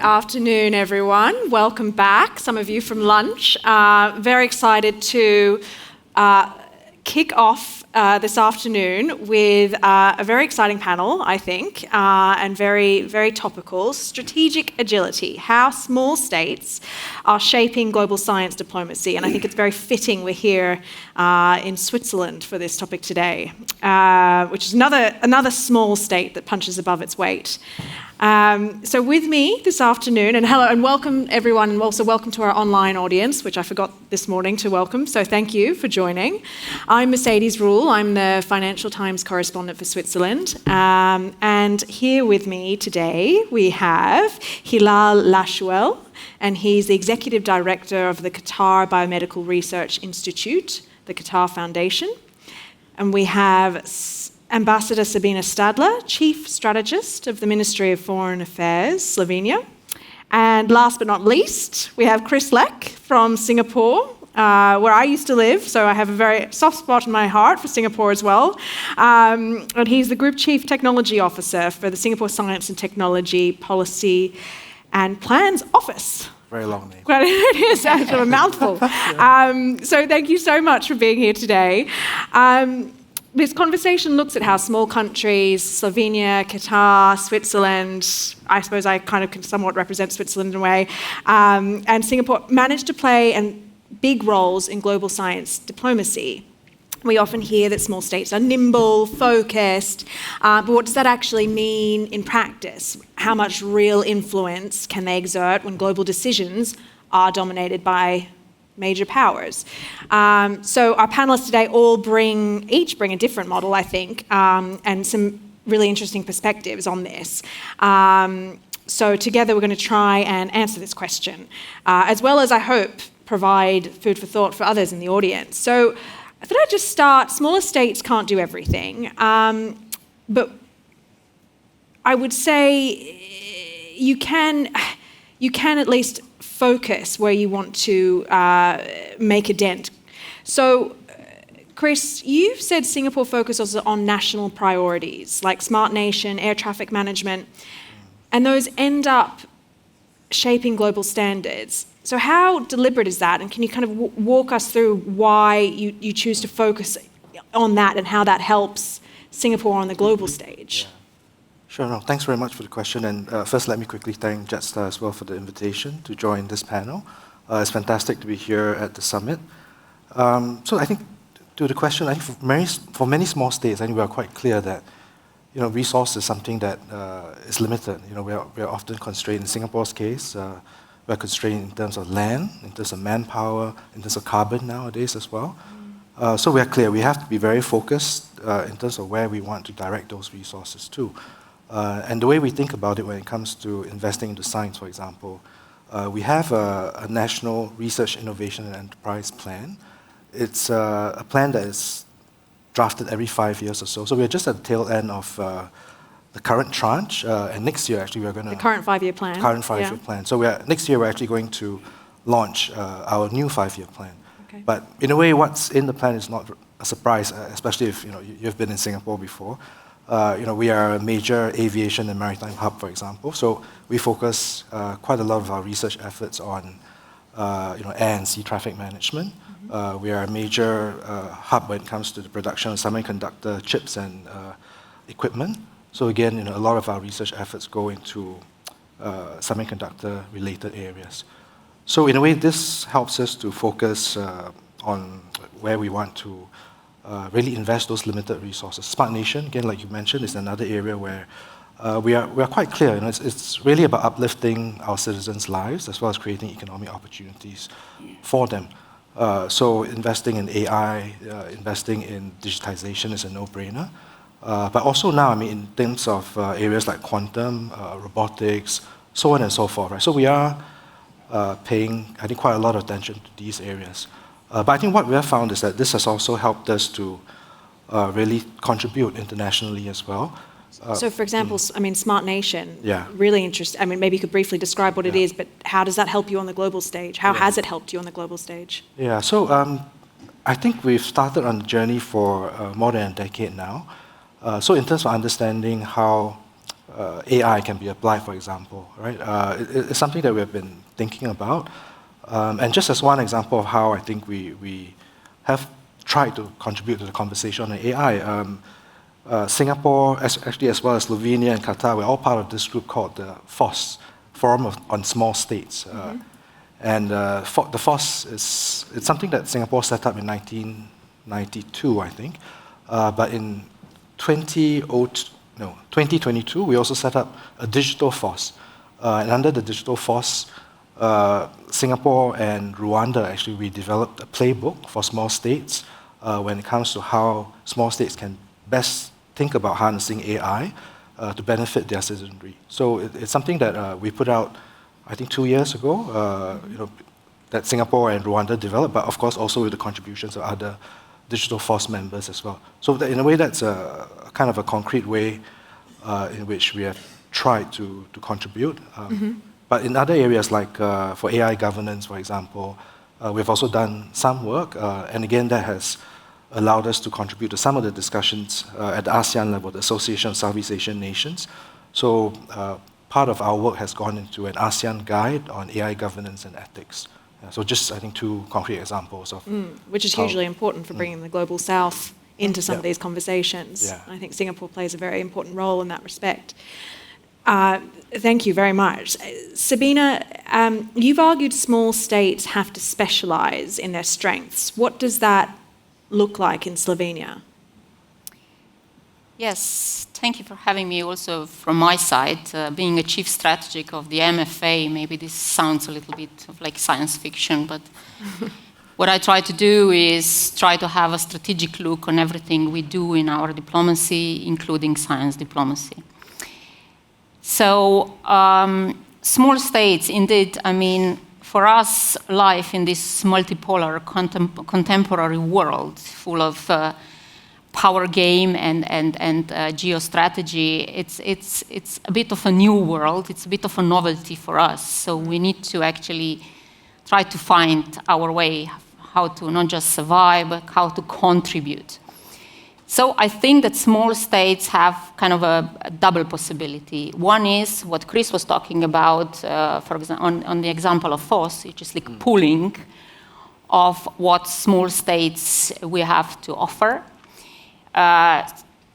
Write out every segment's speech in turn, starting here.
afternoon, everyone. Welcome back, some of you from lunch. Very excited to kick off this afternoon with a very exciting panel, I think, and very, very topical. Strategic agility, how small states are shaping global science diplomacy. And I think it's very fitting we're here in Switzerland for this topic today, which is another small state that punches above its weight. So with me this afternoon, and hello and welcome everyone, and also welcome to our online audience, which I forgot this morning to welcome, so thank you for joining. I'm Mercedes Ruehl, I'm the Financial Times correspondent for Switzerland, and here with me today we have Hilal Lashuel, and he's the Executive Director of the Qatar Biomedical Research Institute, the Qatar Foundation, and we have Ambassador Sabina Stadler, Chief Strategist of the Ministry of Foreign Affairs, Slovenia. And last but not least, we have Chris Leck from Singapore, where I used to live, so I have a very soft spot in my heart for Singapore as well. And he's the Group Chief Technology Officer for the Singapore Science and Technology Policy and Plans Office. Very long name. Well, it is actually a mouthful. So thank you so much for being here today. This conversation looks at how small countries, Slovenia, Qatar, Switzerland, I suppose I kind of can somewhat represent Switzerland in a way, and Singapore manage to play big roles in global science diplomacy. We often hear that small states are nimble, focused, but what does that actually mean in practice? How much real influence can they exert when global decisions are dominated by major powers? So our panelists today each bring a different model, I think, and some really interesting perspectives on this. So together we're going to try and answer this question, as well as, I hope, provide food for thought for others in the audience. So I thought I'd just start. Smaller states can't do everything, but I would say you can at least focus where you want to make a dent. So, Chris, you've said Singapore focuses on national priorities like smart nation, air traffic management, and those end up shaping global standards. So how deliberate is that? And can you kind of walk us through why you choose to focus on that and how that helps Singapore on the global stage? Yeah. Sure, no, thanks very much for the question. And first, let me quickly thank GESDA as well for the invitation to join this panel. It's fantastic to be here at the summit. So I think, to the question, I think for many small states, I think we are quite clear that resource is something that is limited. We are often constrained. In Singapore's case, we're constrained in terms of land, in terms of manpower, in terms of carbon nowadays as well. So we are clear. We have to be very focused in terms of where we want to direct those resources to. And the way we think about it when it comes to investing into science, for example, we have a national research, innovation, and enterprise plan. It's a plan that is drafted every 5 years or so. So we're just at the tail end of the current tranche, and next year actually we're going to... The current 5-year plan. Current 5-year plan. So next year we're actually going to launch our new 5-year plan. Okay. But in a way, what's in the plan is not a surprise, especially if you've been in Singapore before. We are a major aviation and maritime hub, for example. So we focus quite a lot of our research efforts on air and sea traffic management. Mm-hmm. We are a major hub when it comes to the production of semiconductor chips and equipment. So again, a lot of our research efforts go into semiconductor-related areas. So in a way, this helps us to focus on where we want to really invest those limited resources. Smart Nation, again, like you mentioned, is another area where we are quite clear. It's really about uplifting our citizens' lives as well as creating economic opportunities for them. So investing in AI, investing in digitization is a no-brainer. But also now, in terms of areas like quantum, robotics, so on and so forth. Right? So we are paying, I think, quite a lot of attention to these areas. But I think what we have found is that this has also helped us to really contribute internationally as well. So, for example, Smart Nation, yeah. Really interesting. Maybe you could briefly describe what it is, but how does that help you on the global stage? How has it helped you on the global stage? Yeah, so I think we've started on the journey for more than a decade now. So in terms of understanding how AI can be applied, for example, right? It's something that we have been thinking about. And just as one example of how I think we have tried to contribute to the conversation on AI, Singapore, actually as well as Slovenia and Qatar, we're all part of this group called the FOSS, Forum on Small States. And the FOSS it's something that Singapore set up in 1992, I think. But in 2022, we also set up a digital FOSS. And under the digital FOSS, Singapore and Rwanda, actually, we developed a playbook for small states when it comes to how small states can best think about harnessing AI to benefit their citizenry. So it's something that we put out, I think, 2 years ago, that Singapore and Rwanda developed, but of course also with the contributions of other digital force members as well. So in a way, that's a kind of a concrete way in which we have tried to contribute. But in other areas, like for AI governance, for example, we've also done some work, and again, that has allowed us to contribute to some of the discussions at the ASEAN level, the Association of Southeast Asian Nations. So part of our work has gone into an ASEAN guide on AI governance and ethics. So just, I think, 2 concrete examples of... which is hugely important for bringing the Global South into some of these conversations. Yeah. I think Singapore plays a very important role in that respect. Thank you very much. Sabina, you've argued small states have to specialise in their strengths. What does that look like in Slovenia? Yes, thank you for having me also from my side. Being a chief strategist of the MFA, maybe this sounds a little bit of like science fiction, but what I try to do is try to have a strategic look on everything we do in our diplomacy, including science diplomacy. So, small states, indeed, I mean, for us, life in this multipolar contemporary world full of power game and geostrategy, it's a bit of a new world, it's a bit of a novelty for us. So we need to actually try to find our way, how to not just survive, but how to contribute. So I think that small states have kind of a double possibility. One is what Chris was talking about, for example, on the example of FOSS, which is like pooling of what small states we have to offer,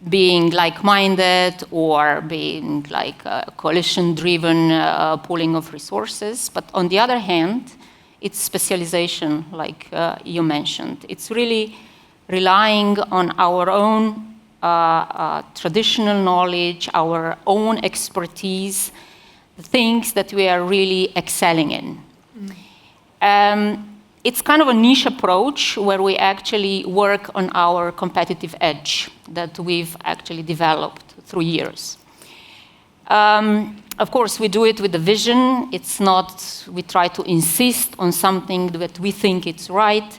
being like-minded or being like a coalition-driven pooling of resources. But on the other hand, it's specialization, like you mentioned. It's really relying on our own traditional knowledge, our own expertise, the things that we are really excelling in. It's kind of a niche approach where we actually work on our competitive edge that we've actually developed through years. Of course, we do it with a vision. It's not, we try to insist on something that we think it's right.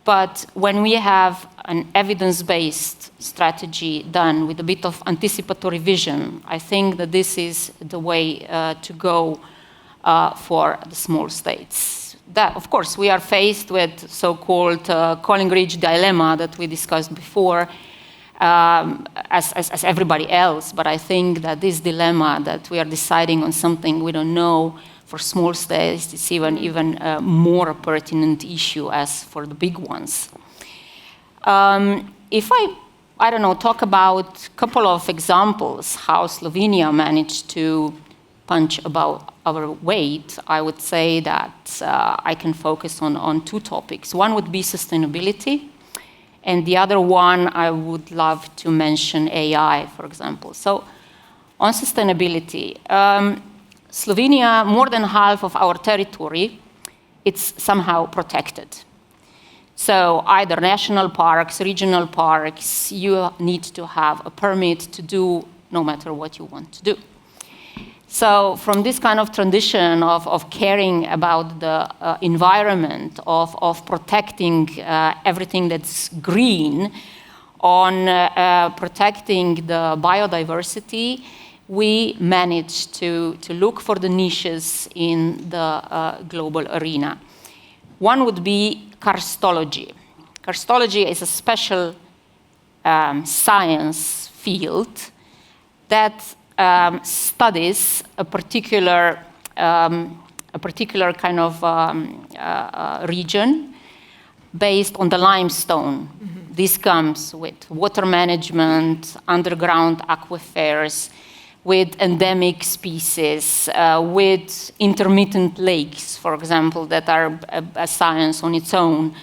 But when we have an evidence-based strategy done with a bit of anticipatory vision, I think that this is the way to go for the small states. That, of course, we are faced with so-called Calling Ridge dilemma that we discussed before, as everybody else. But I think that this dilemma that we are deciding on something we don't know for small states, it's even a more pertinent issue as for the big ones. If I don't know, talk about a couple of examples how Slovenia managed to punch above our weight, I would say that I can focus on 2 topics. One would be sustainability, and the other one I would love to mention AI, for example. So on sustainability, Slovenia, more than half of our territory, it's somehow protected. So either national parks, regional parks, you need to have a permit to do no matter what you want to do. So from this kind of tradition of caring about the environment, of protecting everything that's green, on protecting the biodiversity, we managed to look for the niches in the global arena. One would be karstology. Karstology is a special science field that studies a particular kind of region based on the limestone. Mm-hmm. This comes with water management, underground aquifers, with endemic species, with intermittent lakes, for example, that are a science on its own.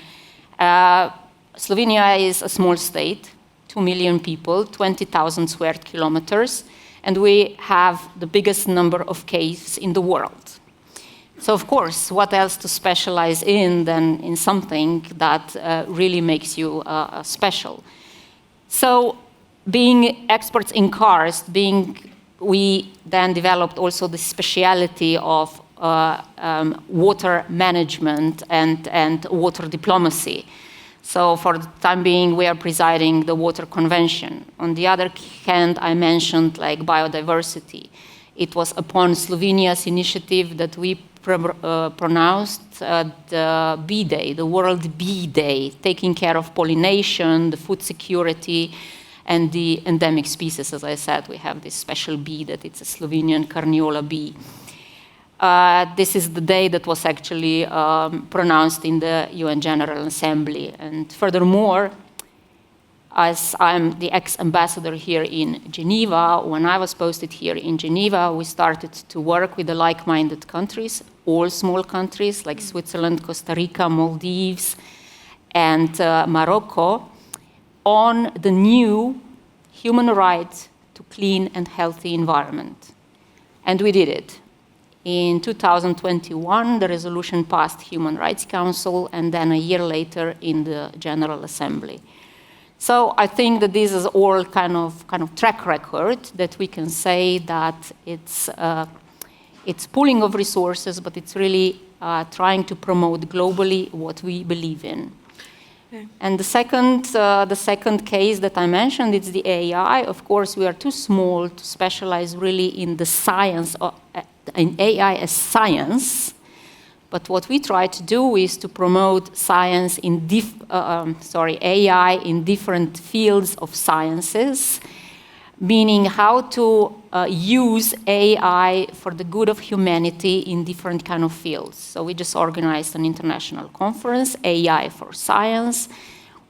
Slovenia is a small state, 2 million people, 20,000 square kilometers, and we have the biggest number of caves in the world. So, of course, what else to specialize in than in something that really makes you special? So, being experts in karst, we then developed also the speciality of water management and water diplomacy. So for the time being, we are presiding the Water Convention. On the other hand, I mentioned like biodiversity. It was upon Slovenia's initiative that we pronounced the Bee Day, the World Bee Day, taking care of pollination, the food security, and the endemic species. As I said, we have this special bee that it's a Slovenian Carniola bee. This is the day that was actually pronounced in the UN General Assembly. And furthermore, as I'm the ex-ambassador here in Geneva, when I was posted here in Geneva, we started to work with the like-minded countries, all small countries like Switzerland, Costa Rica, Maldives, and Morocco, on the new human right to clean and healthy environment. And we did it. In 2021, the resolution passed Human Rights Council, and then a year later in the General Assembly. So I think that this is all kind of track record that we can say that it's pooling of resources, but it's really trying to promote globally what we believe in. Okay. And the second case that I mentioned is the AI. Of course, we are too small to specialize really in the science in AI as science, but what we try to do is to promote science in AI in different fields of sciences, meaning how to use AI for the good of humanity in different kind of fields. So we just organized an international conference, AI for Science,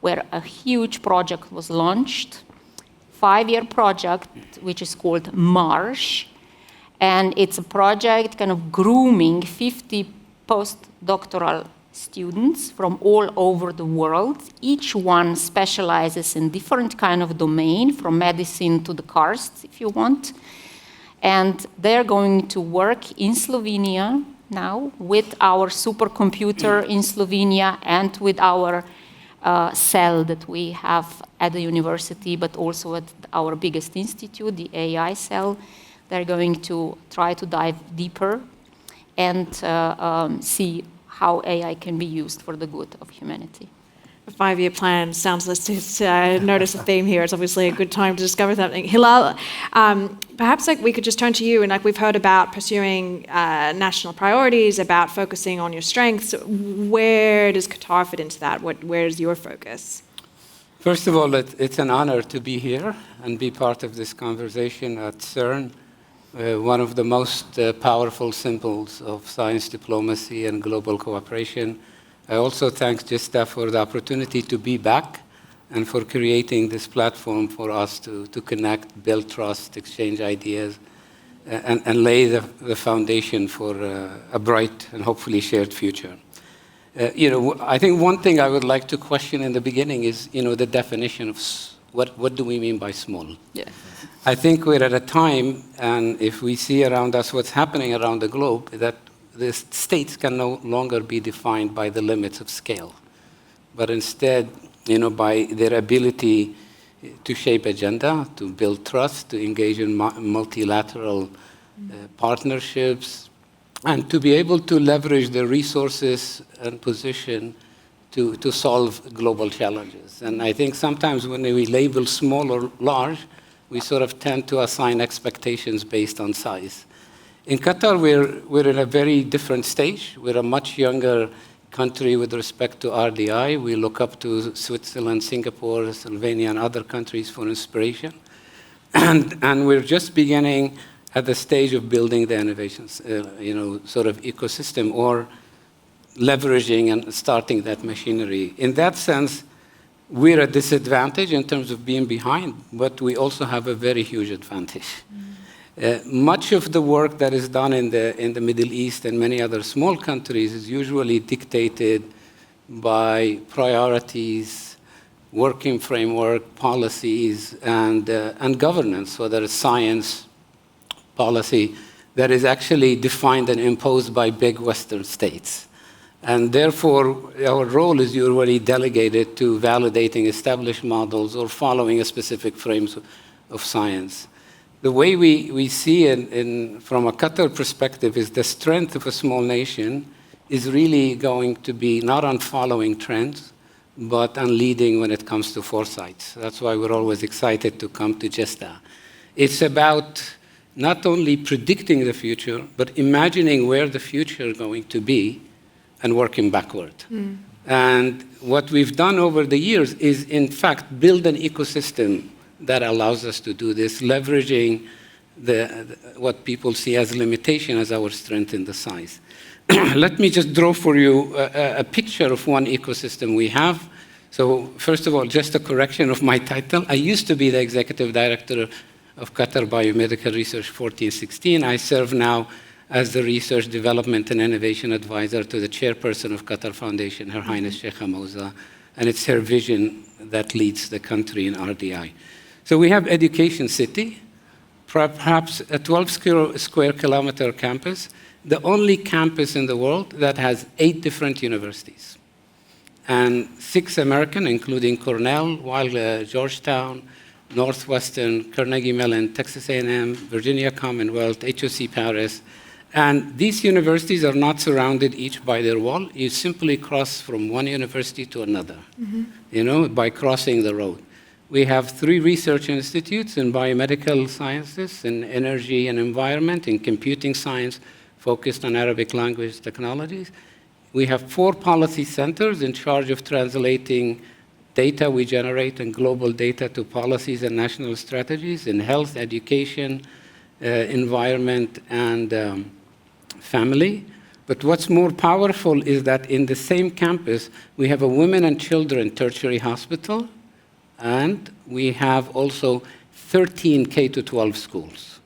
where a huge project was launched, 5-year project, which is called MARSH. And it's a project kind of grooming 50 postdoctoral students from all over the world. Each one specializes in different kind of domain, from medicine to the karst, if you want. And they're going to work in Slovenia now with our supercomputer in Slovenia and with our cell that we have at the university, but also at our biggest institute, the AI cell. They're going to try to dive deeper and see how AI can be used for the good of humanity. A 5-year plan sounds, let's notice a theme here. It's obviously a good time to discover something. Hilal, perhaps we could just turn to you, and we've heard about pursuing national priorities, about focusing on your strengths. Where does Qatar fit into that? Where is your focus? First of all, it's an honor to be here and be part of this conversation at CERN. One of the most powerful symbols of science diplomacy and global cooperation. I also thank GESDA for the opportunity to be back and for creating this platform for us to connect, build trust, exchange ideas, and lay the foundation for a bright and hopefully shared future. I think one thing I would like to question in the beginning is, the definition of what do we mean by small? Yeah. I think we're at a time, and if we see around us what's happening around the globe, that the states can no longer be defined by the limits of scale, but instead, by their ability to shape agenda, to build trust, to engage in multilateral partnerships, and to be able to leverage their resources and position to solve global challenges. And I think sometimes when we label small or large, we sort of tend to assign expectations based on size. In Qatar, we're in a very different stage. We're a much younger country with respect to RDI. We look up to Switzerland, Singapore, Slovenia, and other countries for inspiration. and we're just beginning at the stage of building the innovations, sort of ecosystem or leveraging and starting that machinery. In that sense, we're at disadvantage in terms of being behind, but we also have a very huge advantage. Much of the work that is done in the Middle East and many other small countries is usually dictated by priorities, working framework, policies, and governance, whether it's science, policy, that is actually defined and imposed by big Western states. And therefore, our role is usually delegated to validating established models or following a specific frames of science. The way we see it from a Qatar perspective is the strength of a small nation is really going to be not on following trends, but on leading when it comes to foresight. That's why we're always excited to come to GESDA. It's about not only predicting the future, but imagining where the future is going to be and working backward. And what we've done over the years is, in fact, build an ecosystem that allows us to do this, leveraging what people see as limitation as our strength in the size. Let me just draw for you a picture of one ecosystem we have. So first of all, just a correction of my title. I used to be the executive director of Qatar Biomedical Research 14-16. I serve now as the Research Development and Innovation Advisor to the Chairperson of Qatar Foundation, Her Highness Sheikh Hamouza, and it's her vision that leads the country in RDI. So we have Education City, perhaps a 12 square kilometer campus, the only campus in the world that has 8 different universities, and 6 American, including Cornell, Georgetown, Northwestern, Carnegie Mellon, Texas A&M, Virginia Commonwealth, HOC Paris. And these universities are not surrounded each by their wall. You simply cross from one university to another, by crossing the road. We have 3 research institutes in biomedical sciences, in energy and environment, in computing science, focused on Arabic language technologies. We have 4 policy centers in charge of translating data we generate and global data to policies and national strategies in health, education, environment, and family. But what's more powerful is that in the same campus, we have a women and children tertiary hospital, and we have also 13 K-12 schools,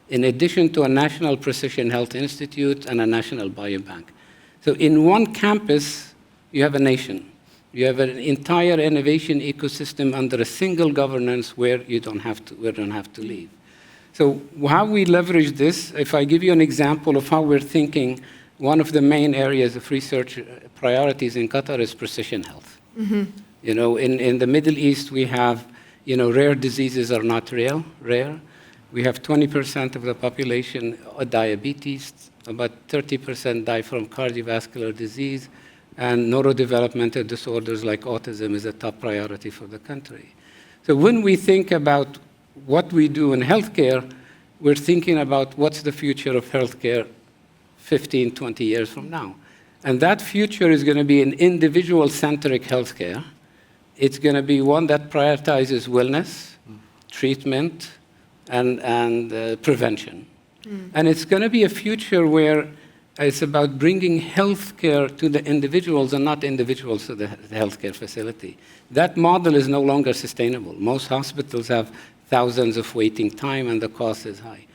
in addition to a National Precision Health Institute and a National Biobank. So in one campus, you have a nation. You have an entire innovation ecosystem under a single governance where you don't have to leave. So how we leverage this, if I give you an example of how we're thinking, one of the main areas of research priorities in Qatar is precision health. In the Middle East, we have, rare diseases are not rare. We have 20% of the population diabetes, about 30% die from cardiovascular disease, and neurodevelopmental disorders like autism is a top priority for the country. So when we think about what we do in healthcare, we're thinking about what's the future of healthcare 15, 20 years from now. And that future is going to be an individual-centric healthcare. It's going to be one that prioritizes wellness, treatment, and prevention. And it's going to be a future where it's about bringing healthcare to the individuals and not individuals to the healthcare facility. That model is no longer sustainable. Most hospitals have thousands of waiting time, and the cost is high.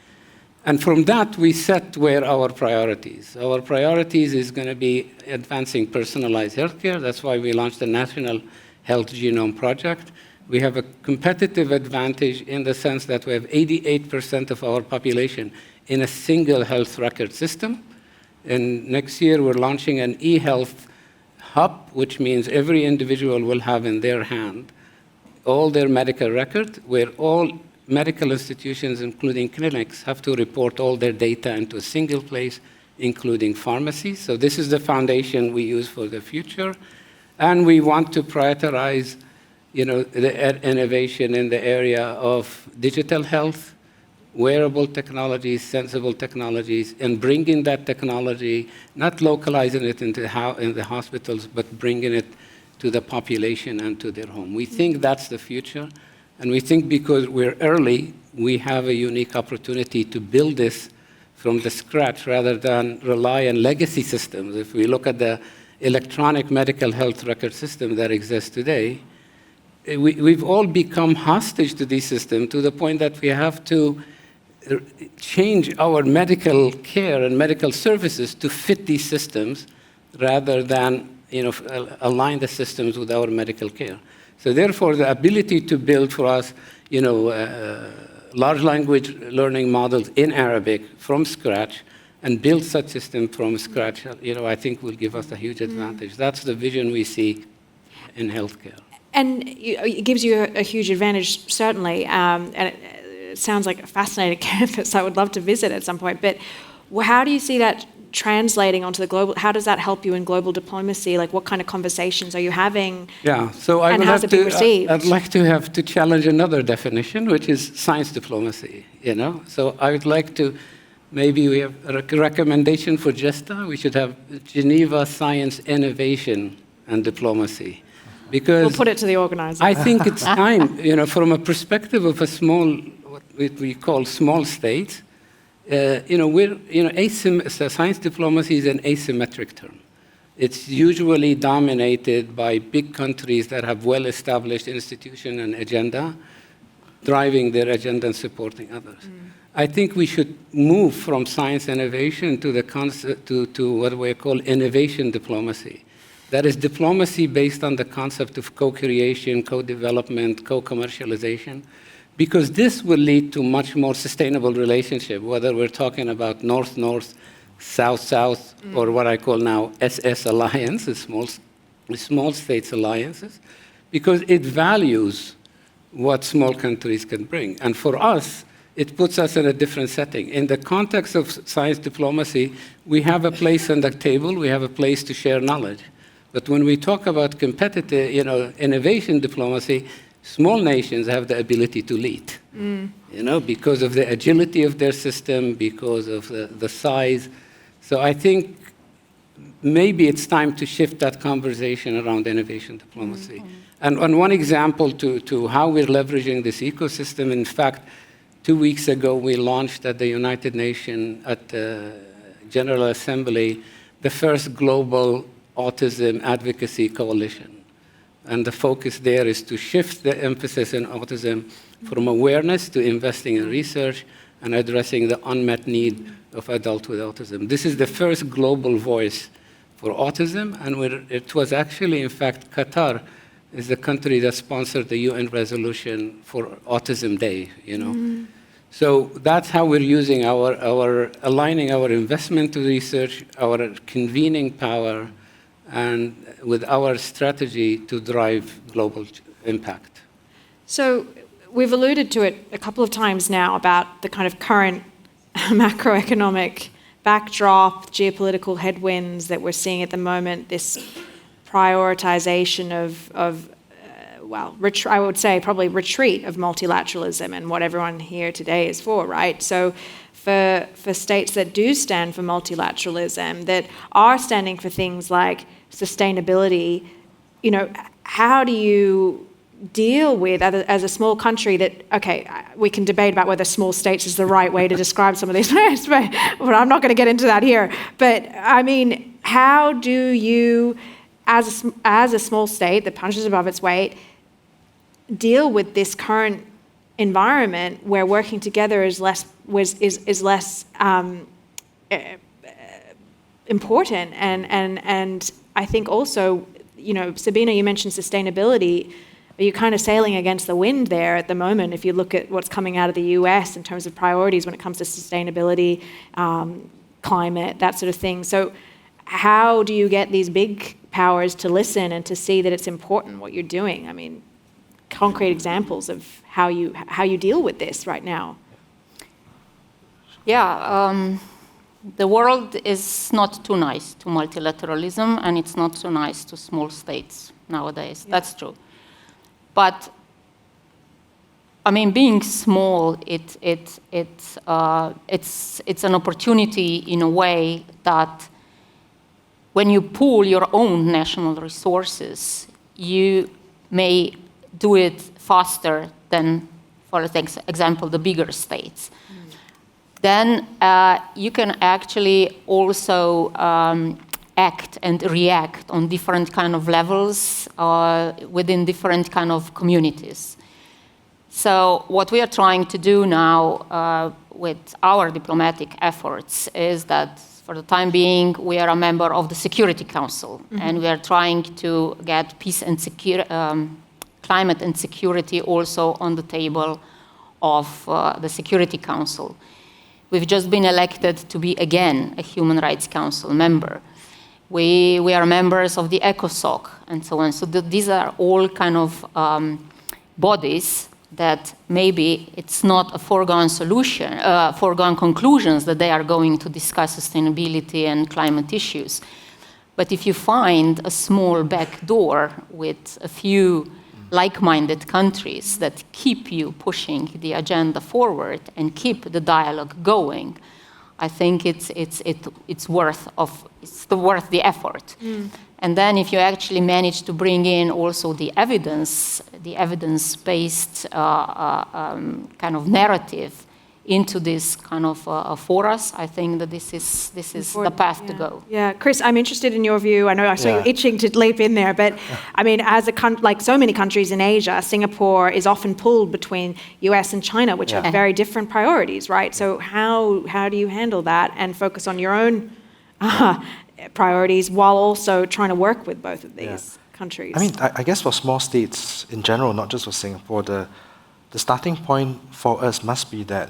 And from that, we set where our priorities. Our priorities is going to be advancing personalized healthcare. That's why we launched the National Health Genome Project. We have a competitive advantage in the sense that we have 88% of our population in a single health record system. And next year, we're launching an e-health hub, which means every individual will have in their hand all their medical records, where all medical institutions, including clinics, have to report all their data into a single place, including pharmacies. So this is the foundation we use for the future. And we want to prioritize, the innovation in the area of digital health, wearable technologies, sensible technologies, and bringing that technology, not localizing it in the hospitals, but bringing it to the population and to their home. We think that's the future, and we think because we're early, we have a unique opportunity to build this from the scratch rather than rely on legacy systems. If we look at the electronic medical health record system that exists today, we've all become hostage to these systems to the point that we have to change our medical care and medical services to fit these systems rather than align the systems with our medical care. So therefore, the ability to build for us large language learning models in Arabic from scratch and build such system from scratch, I think will give us a huge advantage. That's the vision we see in healthcare. And it gives you a huge advantage, certainly. And it sounds like a fascinating campus. I would love to visit at some point. But how do you see that translating onto the global? How does that help you in global diplomacy? Like, what kind of conversations are you having? Yeah, so I would how's it being received? I'd like to challenge another definition, which is science diplomacy. So I would like to. Maybe we have a recommendation for GESDA. We should have Geneva Science Innovation and Diplomacy. Because we'll put it to the organizer. I think it's time, from a perspective of a small, what we call small state, science diplomacy is an asymmetric term. It's usually dominated by big countries that have well-established institution and agenda, driving their agenda and supporting others. I think we should move from science innovation to the concept to what we call innovation diplomacy. That is diplomacy based on the concept of co-creation, co-development, co-commercialization, because this will lead to much more sustainable relationship, whether we're talking about North-North, South-South, or what I call now SS alliance, the small states alliances, because it values what small countries can bring. And for us, it puts us in a different setting. In the context of science diplomacy, we have a place on the table, we have a place to share knowledge. But when we talk about competitive, innovation diplomacy, small nations have the ability to lead, because of the agility of their system, because of the size. So I think maybe it's time to shift that conversation around innovation diplomacy. And one example to how we're leveraging this ecosystem, in fact, 2 weeks ago, we launched at the United Nations, at the General Assembly, the first global autism advocacy coalition. And the focus there is to shift the emphasis in autism from awareness to investing in research and addressing the unmet need of adults with autism. This is the first global voice for autism, and it was actually, in fact, Qatar is the country that sponsored the UN resolution for Autism Day, So that's how we're using aligning our investment to research, our convening power, and with our strategy to drive global impact. So we've alluded to it a couple of times now about the kind of current macroeconomic backdrop, geopolitical headwinds that we're seeing at the moment, this prioritization of I would say probably retreat of multilateralism and what everyone here today is for, right? So for states that do stand for multilateralism, that are standing for things like sustainability, how do you deal with, as a small country that, okay, we can debate about whether small states is the right way to describe some of these things, but I'm not going to get into that here. But, I mean, how do you, as a small state that punches above its weight, deal with this current environment where working together is less important, and I think also, Sabina, you mentioned sustainability. Are you kind of sailing against the wind there at the moment? If you look at what's coming out of the US in terms of priorities when it comes to sustainability, climate, that sort of thing. So, how do you get these big powers to listen and to see that it's important what you're doing? I mean, concrete examples of how you deal with this right now. Yeah, the world is not too nice to multilateralism, and it's not so nice to small states nowadays. Yeah. That's true. But I mean, being small, it's an opportunity in a way that when you pool your own national resources, you may do it faster than for example, the bigger states. Then you can actually also act and react on different kind of levels within different kind of communities. So what we are trying to do now with our diplomatic efforts is that for the time being, we are a member of the Security Council, and we are trying to get peace and climate and security also on the table of the Security Council. We've just been elected to be, again, a Human Rights Council member. We are members of the ECOSOC and so on. So these are all kind of bodies that maybe it's not a foregone solution, foregone conclusions that they are going to discuss sustainability and climate issues. But if you find a small back door with a few like-minded countries that keep you pushing the agenda forward and keep the dialogue going, I think it's worth the effort. And then if you actually manage to bring in also the evidence-based kind of narrative into this kind of forums, I think that this is the path to go. Yeah, Chris, I'm interested in your view. I know I saw you itching to leap in there, but I mean, as like so many countries in Asia, Singapore is often pulled between US and China, which have very different priorities, right? So how do you handle that and focus on your own priorities while also trying to work with both of these countries? I mean, I guess for small states in general, not just for Singapore, the starting point for us must be that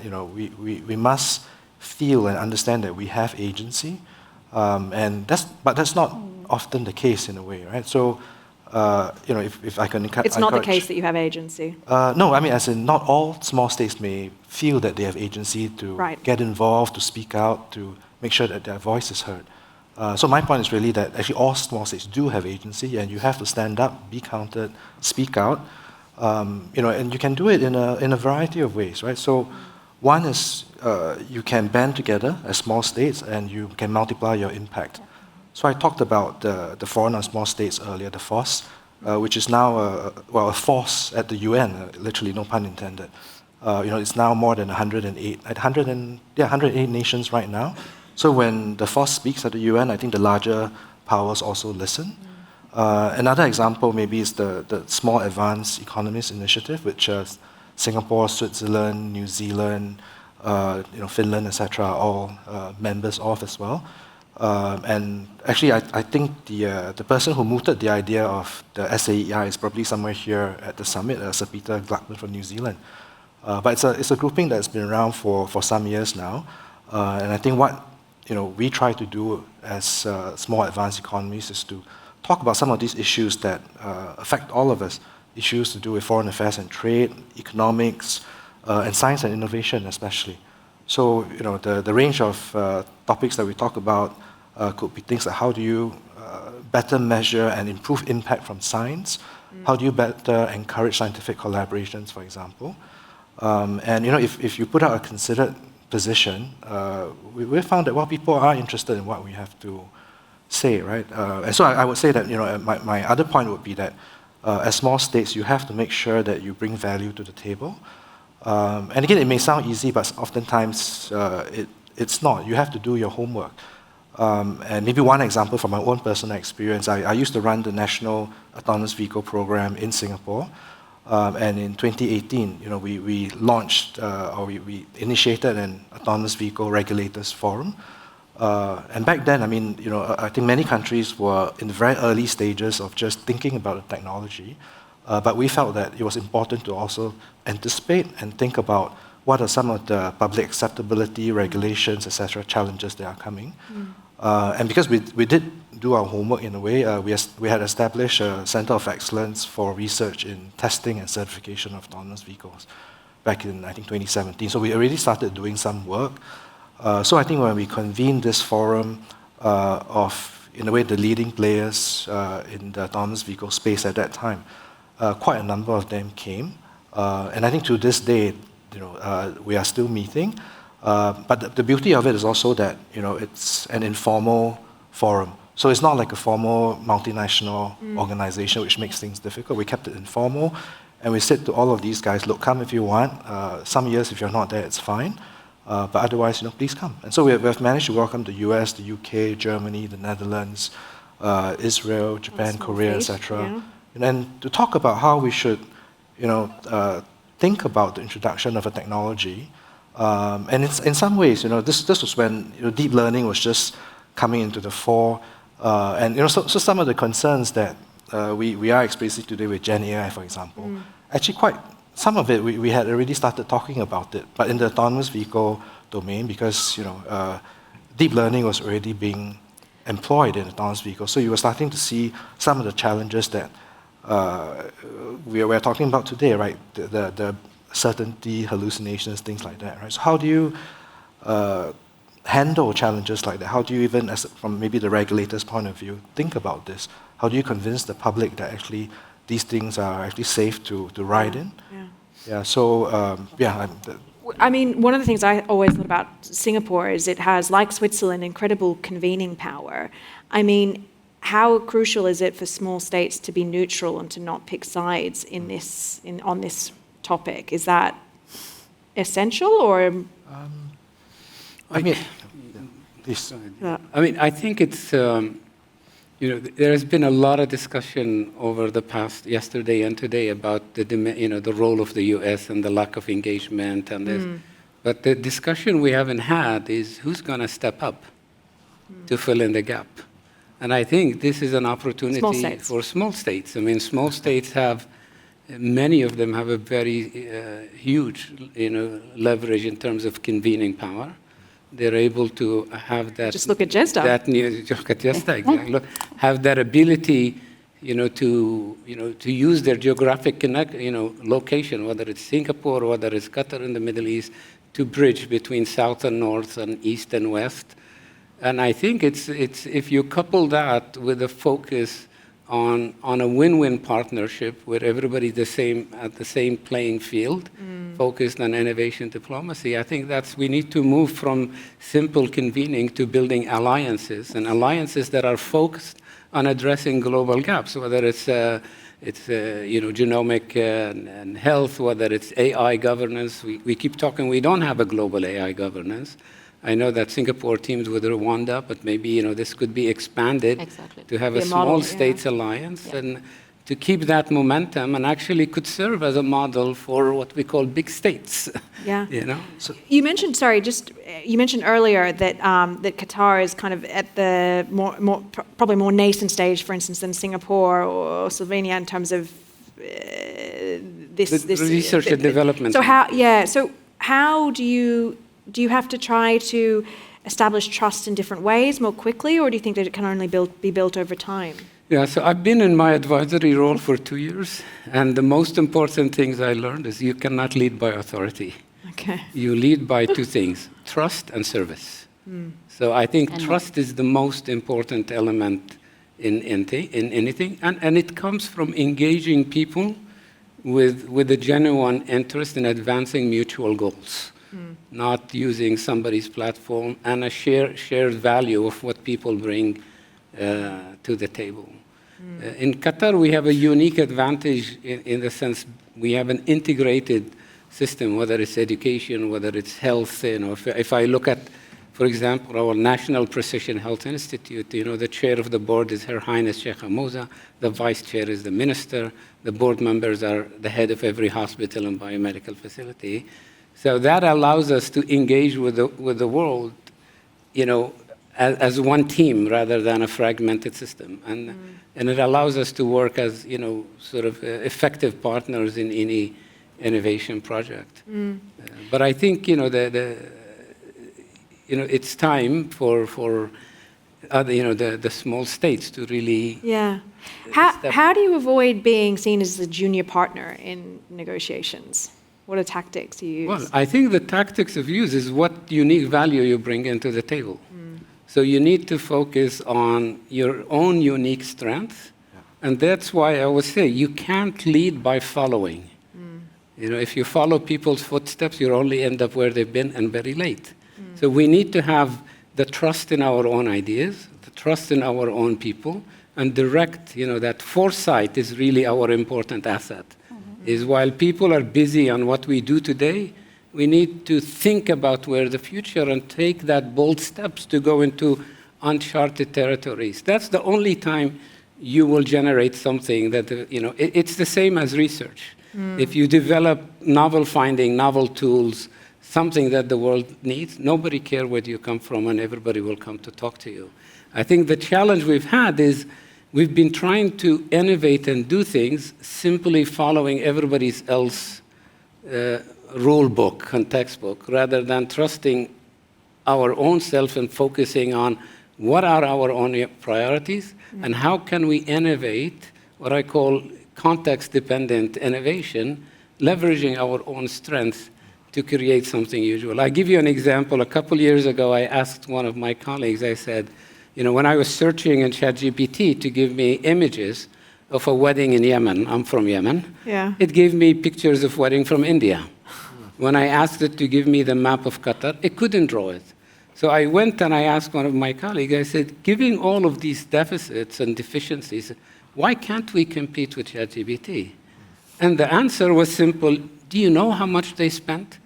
we must feel and understand that we have agency, but that's not often the case in a way, right? So if I can it's not the case that you have agency. No, I mean, as in not all small states may feel that they have agency to get involved, to speak out, to make sure that their voice is heard. So my point is really that actually all small states do have agency, and you have to stand up, be counted, speak out. And you can do it in a variety of ways, right? So one is you can band together as small states and you can multiply your impact. So I talked about the Forum on Small States earlier, the FOSS, which is now a force at the UN, literally, no pun intended. It's now more than 108 nations right now. So when the FOSS speaks at the UN, I think the larger powers also listen. Another example maybe is the Small Advanced Economies Initiative, which Singapore, Switzerland, New Zealand, Finland, etc., are all members of as well. And actually, I think the person who mooted the idea of the SAEI is probably somewhere here at the summit, Sabina from New Zealand. But it's a grouping that's been around for some years now. And I think what we try to do as small advanced economies is to talk about some of these issues that affect all of us, issues to do with foreign affairs and trade, economics, and science and innovation especially. So, the range of topics that we talk about could be things like how do you better measure and improve impact from science? How do you better encourage scientific collaborations, for example? And, if you put out a considered position, we found that people are interested in what we have to say, right? And so I would say that, my other point would be that as small states, you have to make sure that you bring value to the table. And again, it may sound easy, but oftentimes it's not. You have to do your homework. And maybe one example from my own personal experience, I used to run the National Autonomous Vehicle Program in Singapore. And in 2018, we launched or we initiated an Autonomous Vehicle Regulators Forum. And back then, I think many countries were in the very early stages of just thinking about the technology. But we felt that it was important to also anticipate and think about what are some of the public acceptability, regulations, etc., challenges that are coming. And because we did do our homework in a way, we had established a Center of Excellence for Research in Testing and Certification of Autonomous Vehicles back in, I think, 2017. So we already started doing some work. So I think when we convened this forum of, in a way, the leading players in the autonomous vehicle space at that time, quite a number of them came. And I think to this day, we are still meeting. But the beauty of it is also that, it's an informal forum. So it's not like a formal multinational organization which makes things difficult. We kept it informal. And we said to all of these guys, look, come if you want. Some years, if you're not there, it's fine. But otherwise, please come. And so we've managed to welcome the US, the UK, Germany, the Netherlands, Israel, Japan, Korea, etc. Yeah. And to talk about how we should, think about the introduction of a technology. And in some ways, this was when deep learning was just coming into the fore. And so some of the concerns that we are experiencing today with Gen AI, for example, actually some of it we had already started talking about it, but in the autonomous vehicle domain, because deep learning was already being employed in autonomous vehicles, so you were starting to see some of the challenges that we're talking about today, right? The certainty, hallucinations, things like that, right? So how do you handle challenges like that? How do you even, from maybe the regulator's point of view, think about this? How do you convince the public that actually these things are actually safe to ride in? Yeah. So I mean, one of the things I always thought about Singapore is it has, like Switzerland, incredible convening power. I mean, how crucial is it for small states to be neutral and to not pick sides on this topic? Is that essential, or? Please. I think it's, there has been a lot of discussion over the past yesterday and today about the role of the US and the lack of engagement and this. But the discussion we haven't had is who's going to step up to fill in the gap. And I think this is an opportunity for small states. I mean, small states many of them have a very huge, leverage in terms of convening power. They're able to have that. Just look at GESDA. Look at GESDA, exactly. Have that ability, to use their geographic location, whether it's Singapore, whether it's Qatar in the Middle East, to bridge between south and north and east and west. And I think it's if you couple that with a focus on a win-win partnership where everybody's at the same playing field, focused on innovation diplomacy, I think we need to move from simple convening to building alliances, and alliances that are focused on addressing global gaps, whether it's genomic and health, whether it's AI governance. We keep talking, we don't have a global AI governance. I know that Singapore teams with Rwanda, but maybe this could be expanded to have a small states alliance and to keep that momentum, and actually could serve as a model for what we call big states. Yeah. So you mentioned earlier that that Qatar is kind of at the probably more nascent stage, for instance, than Singapore or Slovenia in terms of this research and development. So how do you have to try to establish trust in different ways more quickly, or do you think that it can only be built over time? Yeah, so I've been in my advisory role for 2 years, and the most important things I learned is you cannot lead by authority. Okay. You lead by two things, trust and service. So I think trust is the most important element in anything, and it comes from engaging people with a genuine interest in advancing mutual goals. Not using somebody's platform and a shared value of what people bring to the table. In Qatar, we have a unique advantage in the sense we have an integrated system, whether it's education, whether it's health. If I look at, for example, our National Precision Health Institute, the chair of the board is Her Highness Sheikh Hamouza, the vice chair is the minister, the board members are the head of every hospital and biomedical facility. So that allows us to engage with the world, as one team rather than a fragmented system, and it allows us to work as sort of effective partners in any innovation project. But I think it's time for the small states to really. Yeah. How do you avoid being seen as a junior partner in negotiations? What are tactics you use? Well, I think the tactics of use is what unique value you bring into the table. So you need to focus on your own unique strengths, and that's why I would say you can't lead by following. If you follow people's footsteps, you only end up where they've been and very late. So we need to have the trust in our own ideas, the trust in our own people, and direct, that foresight is really our important asset. is while people are busy on what we do today, we need to think about where the future and take that bold steps to go into uncharted territories. That's the only time you will generate something that, it's the same as research. If you develop novel finding, novel tools, something that the world needs, nobody cares where you come from and everybody will come to talk to you. I think the challenge we've had is we've been trying to innovate and do things simply following everybody else's rule book and textbook rather than trusting our own self and focusing on what are our own priorities and how can we innovate, what I call context-dependent innovation, leveraging our own strengths to create something usual. I'll give you an example. A couple years ago, I asked one of my colleagues, I said, when I was searching in ChatGPT to give me images of a wedding in Yemen, I'm from Yemen, it gave me pictures of wedding from India. When I asked it to give me the map of Qatar, it couldn't draw it. So I went and I asked one of my colleagues, I said, given all of these deficits and deficiencies, why can't we compete with ChatGPT? And the answer was simple, do you know how much they spent?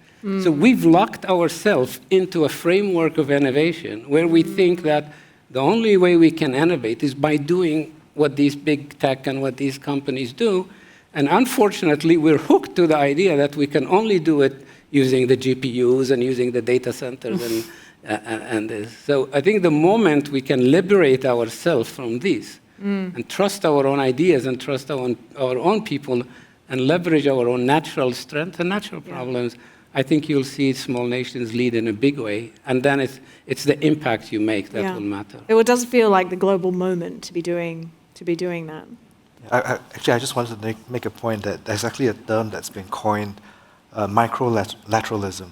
So we've locked ourselves into a framework of innovation where we think that the only way we can innovate is by doing what these big tech and what these companies do. And unfortunately, we're hooked to the idea that we can only do it using the GPUs and using the data centers and this. So I think the moment we can liberate ourselves from these and trust our own ideas and trust our own people and leverage our own natural strength and natural problems, I think you'll see small nations lead in a big way. And then it's the impact you make that will matter. It does feel like the global moment to be doing that. Actually, I just wanted to make a point that there's actually a term that's been coined, microlateralism.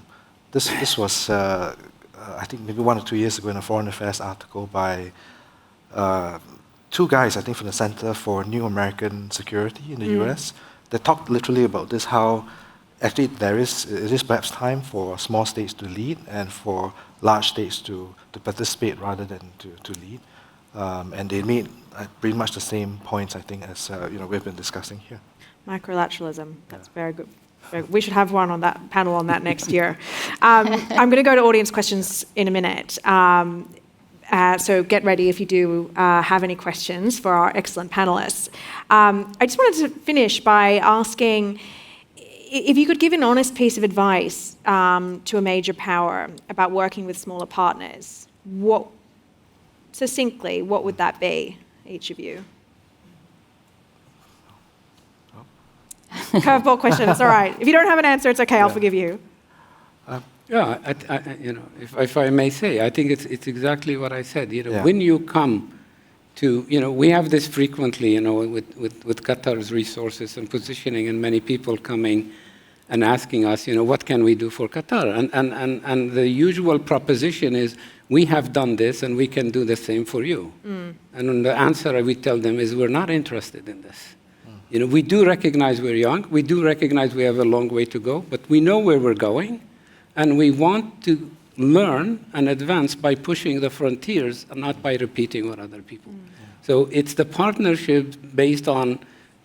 This was, I think, maybe 1 or 2 years ago in a foreign affairs article by two guys, I think, from the Center for New American Security in the US. They talked literally about this, how actually it is perhaps time for small states to lead and for large states to participate rather than to lead. And they made pretty much the same points, I think, as we've been discussing here. Microlateralism, that's very good. We should have one on that panel on that next year. I'm going to go to audience questions in a minute. So get ready if you do have any questions for our excellent panelists. I just wanted to finish by asking if you could give an honest piece of advice to a major power about working with smaller partners. Succinctly, what would that be, each of you? Curveball question, it's all right. If you don't have an answer, it's okay, I'll forgive you. If I may say, I think it's exactly what I said. When you come to, we have this frequently, with Qatar's resources and positioning, and many people coming and asking us, what can we do for Qatar? And the usual proposition is, we have done this, and we can do the same for you. And the answer we tell them is, we're not interested in this. We do recognize we're young. We do recognize we have a long way to go, but we know where we're going. And we want to learn and advance by pushing the frontiers and not by repeating what other people. So it's the partnership based on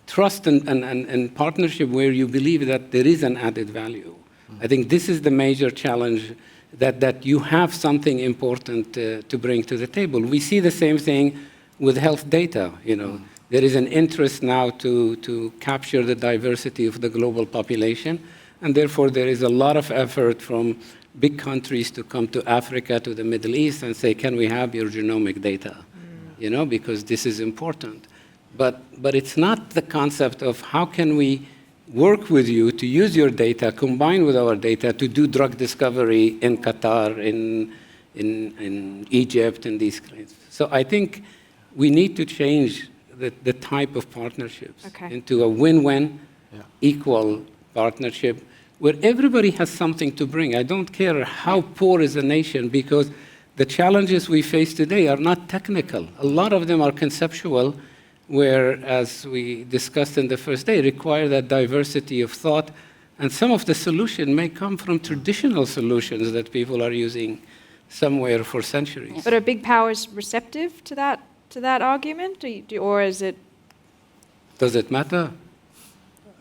trust and partnership where you believe that there is an added value. I think this is the major challenge, that you have something important to bring to the table. We see the same thing with health data. There is an interest now to capture the diversity of the global population. And therefore, there is a lot of effort from big countries to come to Africa, to the Middle East, and say, can we have your genomic data? Because this is important. But it's not the concept of how can we work with you to use your data, combine with our data, to do drug discovery in Qatar, in Egypt, and these kinds. So I think we need to change the type of partnerships into a win-win, equal partnership, where everybody has something to bring. I don't care how poor is a nation, because the challenges we face today are not technical. A lot of them are conceptual, where, as we discussed in the first day, require that diversity of thought. And some of the solution may come from traditional solutions that people are using somewhere for centuries. But are big powers receptive to that argument, or is it? Does it matter?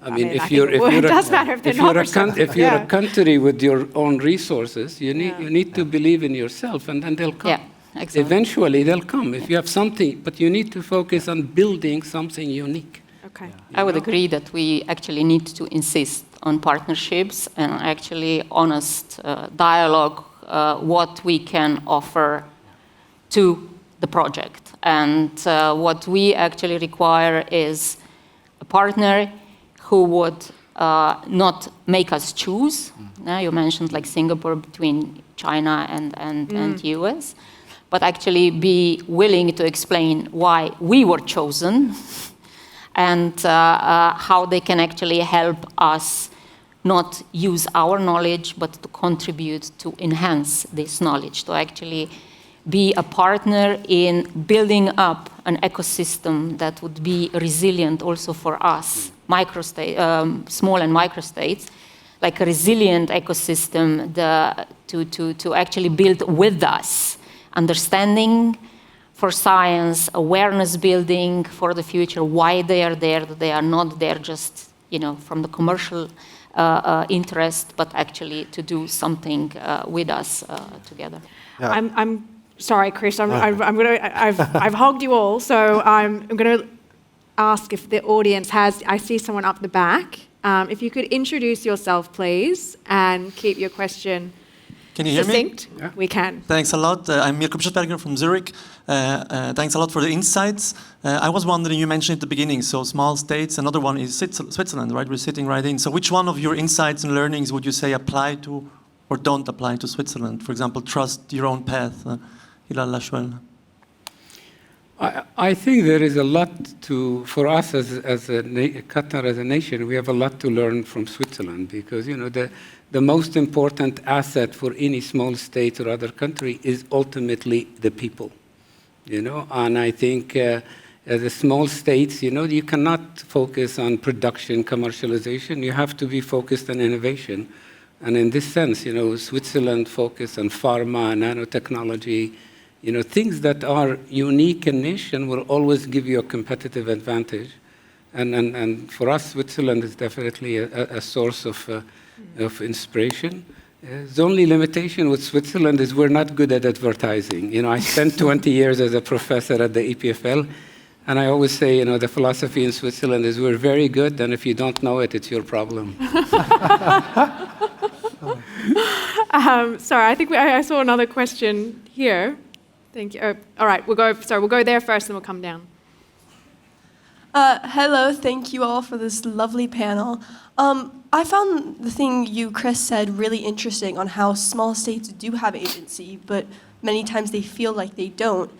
I mean, I think it does matter if they're not receptive. if you're a country with your own resources, you need to believe in yourself, and then they'll come. Yeah, exactly. Eventually, they'll come. If you have something, but you need to focus on building something unique. Okay. I would agree that we actually need to insist on partnerships and actually honest dialogue, what we can offer to the project. And what we actually require is a partner who would not make us choose. You mentioned like Singapore between China and US, but actually be willing to explain why we were chosen and how they can actually help us not use our knowledge, but to contribute to enhance this knowledge, to actually be a partner in building up an ecosystem that would be resilient also for us, small and microstates, like a resilient ecosystem to actually build with us, understanding for science, awareness building for the future, why they are there, that they are not there just from the commercial interest, but actually to do something with us together. Yeah. I'm sorry, Chris. I've hogged you all, so I'm going to ask if the audience has. I see someone up the back. If you could introduce yourself, please, and keep your question Can you hear succinct. me? Yeah. We can. Thanks a lot. I'm Mirko Bischofberger from Zurich. Thanks a lot for the insights. I was wondering, you mentioned at the beginning, so small states, another one is Switzerland, right? We're sitting right in. So which one of your insights and learnings would you say apply to or don't apply to Switzerland? For example, trust your own path. Hilal, Lashuel. I think there is a lot for us as Qatar as a nation, we have a lot to learn from Switzerland because, the most important asset for any small state or other country is ultimately the people, and I think as a small states, you cannot focus on production, commercialization, you have to be focused on innovation. And in this sense, Switzerland focused on pharma, nanotechnology, things that are unique and niche and will always give you a competitive advantage. And for us, Switzerland is definitely a source of inspiration. The only limitation with Switzerland is we're not good at advertising. I spent 20 years as a professor at the EPFL, and I always say, the philosophy in Switzerland is we're very good, and if you don't know it, it's your problem. Sorry, I think I saw another question here. Thank you. All right, we'll go there first, and we'll come down. Hello, thank you all for this lovely panel. I found the thing you, Chris, said really interesting on how small states do have agency, but many times they feel like they don't.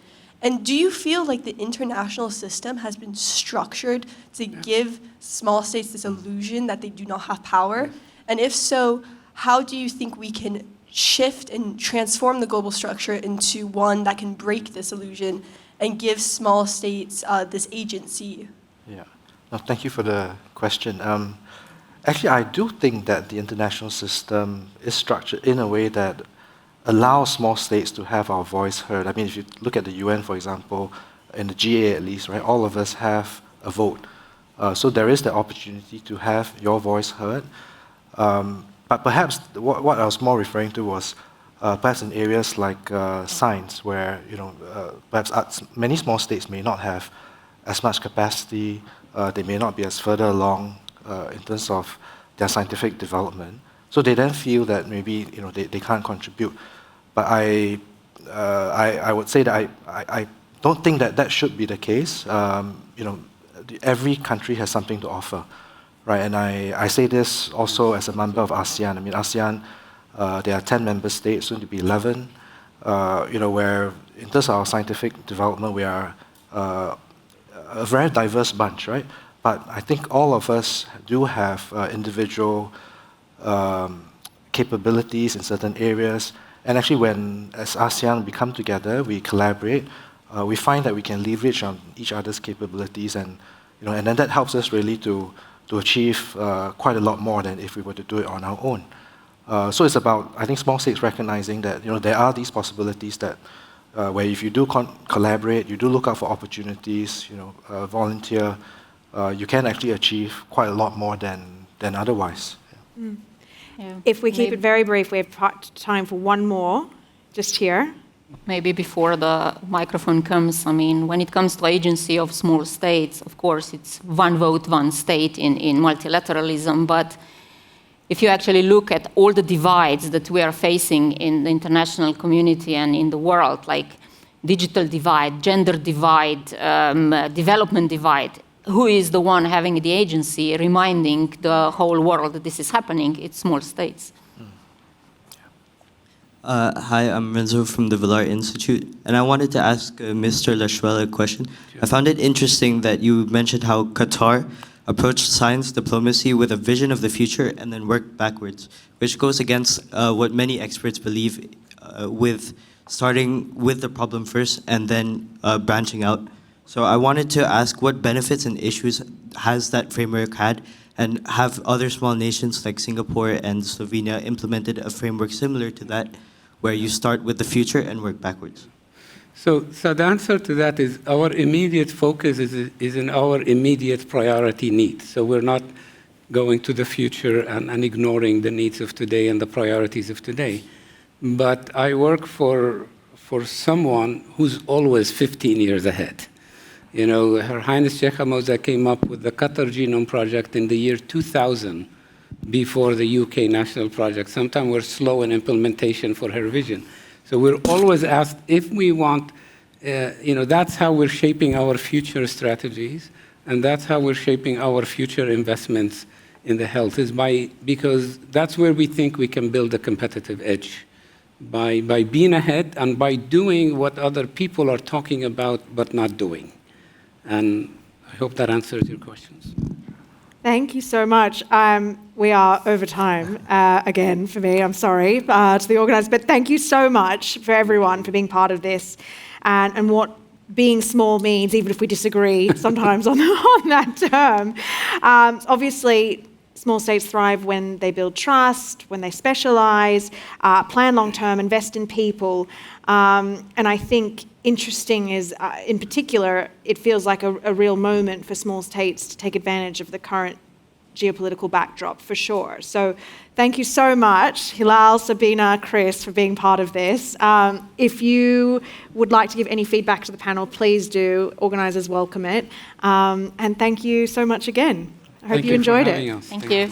And do you feel like the international system has been structured to give small states this illusion that they do not have power? And if so, how do you think we can shift and transform the global structure into one that can break this illusion and give small states this agency? Yeah. No, thank you for the question. Actually, I do think that the international system is structured in a way that allows small states to have our voice heard. I mean, if you look at the UN, for example, in the GA at least, right, all of us have a vote. So there is the opportunity to have your voice heard. But perhaps what I was more referring to was perhaps in areas like science, where perhaps many small states may not have as much capacity, they may not be as further along in terms of their scientific development. So they then feel that maybe they can't contribute. But I would say that I don't think that should be the case. Every country has something to offer, right? And I say this also as a member of ASEAN. I mean, ASEAN, there are 10 member states, soon to be 11. Where in terms of our scientific development, we are a very diverse bunch, right? But I think all of us do have individual capabilities in certain areas. And actually, when as ASEAN we come together, we collaborate, we find that we can leverage on each other's capabilities, and and then that helps us really to achieve quite a lot more than if we were to do it on our own. So it's about, I think, small states recognizing that there are these possibilities that where if you do collaborate, you do look out for opportunities, volunteer, you can actually achieve quite a lot more than otherwise. Yeah. If we keep it very brief, we have time for one more, just here. Maybe before the microphone comes, I mean, when it comes to agency of small states, of course, it's one vote, one state in multilateralism, but if you actually look at all the divides that we are facing in the international community and in the world, like digital divide, gender divide, development divide, who is the one having the agency reminding the whole world that this is happening? It's small states. Hi, I'm Renzo from the Villar Institute, and I wanted to ask Mr. Lashuel a question. Sure. I found it interesting that you mentioned how Qatar approached science diplomacy with a vision of the future and then worked backwards, which goes against what many experts believe with starting with the problem first and then branching out. So I wanted to ask what benefits and issues has that framework had, and have other small nations like Singapore and Slovenia implemented a framework similar to that, where you start with the future and work backwards? So the answer to that is our immediate focus is in our immediate priority needs. So we're not going to the future and ignoring the needs of today and the priorities of today. But I work for someone who's always 15 years ahead. You know, Her Highness Sheikh Hamza came up with the Qatar Genome Project in the year 2000, before the UK national project. Sometimes we're slow in implementation for her vision. So we're always asked if we want, that's how we're shaping our future strategies, and that's how we're shaping our future investments in the health, because that's where we think we can build a competitive edge, by being ahead and by doing what other people are talking about but not doing. And I hope that answers your questions. Thank you so much. We are over time again for me. I'm sorry to the organisers, but thank you so much for everyone for being part of this and what being small means, even if we disagree sometimes on that term. Obviously, small states thrive when they build trust, when they specialise, plan long-term, invest in people. And I think interesting is, in particular, it feels like a real moment for small states to take advantage of the current geopolitical backdrop, for sure. So thank you so much, Hilal, Sabina, Chris, for being part of this. If you would like to give any feedback to the panel, please do. Organisers welcome it. And thank you so much again. I hope you enjoyed it. Thank you.